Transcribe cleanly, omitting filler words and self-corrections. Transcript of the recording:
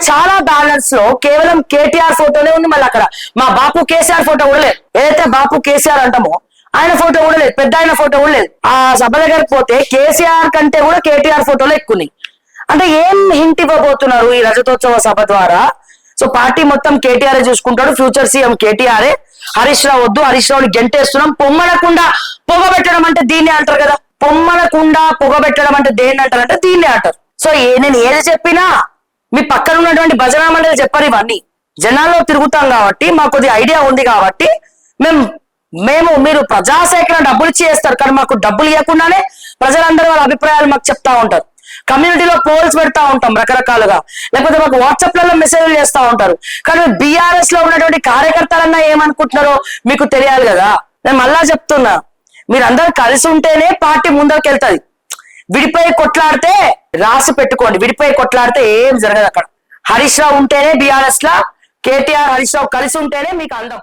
చాలా బ్యానర్స్ లో కేవలం కేటీఆర్ ఫోటోనే ఉంది. మళ్ళీ అక్కడ మా బాపు కేసీఆర్ ఫోటో కూడా లేదు. ఏదైతే బాపు కేసీఆర్ అంటామో ఆయన ఫోటో కూడా లేదు, పెద్ద ఆయన ఫోటో కూడా లేదు. ఆ సభ దగ్గరికి పోతే కేసీఆర్ కంటే కూడా కేటీఆర్ ఫోటోలు ఎక్కున్నాయి. అంటే ఏం హింట్ ఇవ్వబోతున్నారు ఈ రజతోత్సవ సభ ద్వారా? సో పార్టీ మొత్తం కేటీఆర్ చూసుకుంటాడు, ఫ్యూచర్ సీఎం కేటీఆర్. హరీష్ రావు వద్దు, హరీష్ రావుని గెంటేస్తున్నాం. పొమ్మనకుండా పొగబెట్టడం అంటే దీన్నే అంటారు కదా. పొమ్మనకుండా పొగబెట్టడం అంటే దేన్ని అంటారంటే దీన్నే అంటారు. సో నేను ఏది చెప్పినా మీ పక్కన ఉన్నటువంటి భజన మండలి చెప్పరు. ఇవన్నీ జనాల్లో తిరుగుతాం కాబట్టి మాకు కొద్ది ఐడియా ఉంది కాబట్టి మీరు ప్రజాసేకరణ డబ్బులు చేస్తారు, కానీ మాకు డబ్బులు ఇవ్వకుండానే ప్రజలందరూ వాళ్ళ అభిప్రాయాలు మాకు చెప్తా ఉంటారు. కమ్యూనిటీలో పోల్స్ పెడతా ఉంటాం రకరకాలుగా, లేకపోతే మాకు వాట్సాప్లలో మెసేజ్లు చేస్తా ఉంటారు. కానీ బీఆర్ఎస్ లో ఉన్నటువంటి కార్యకర్తలన్నా ఏమనుకుంటున్నారో మీకు తెలియాలి కదా. నేను మళ్ళా చెప్తున్నా, మీరందరూ కలిసి ఉంటేనే పార్టీ ముందరికి వెళ్తుంది. విడిపోయి కొట్లాడితే రాసి పెట్టుకోండి, విడిపోయి కొట్లాడితే ఏం జరగదు. అక్కడ హరీష్ రావు ఉంటేనే బీఆర్ఎస్ లా, కేటీఆర్ హరీష్ రావు కలిసి ఉంటేనే మీకు అందం.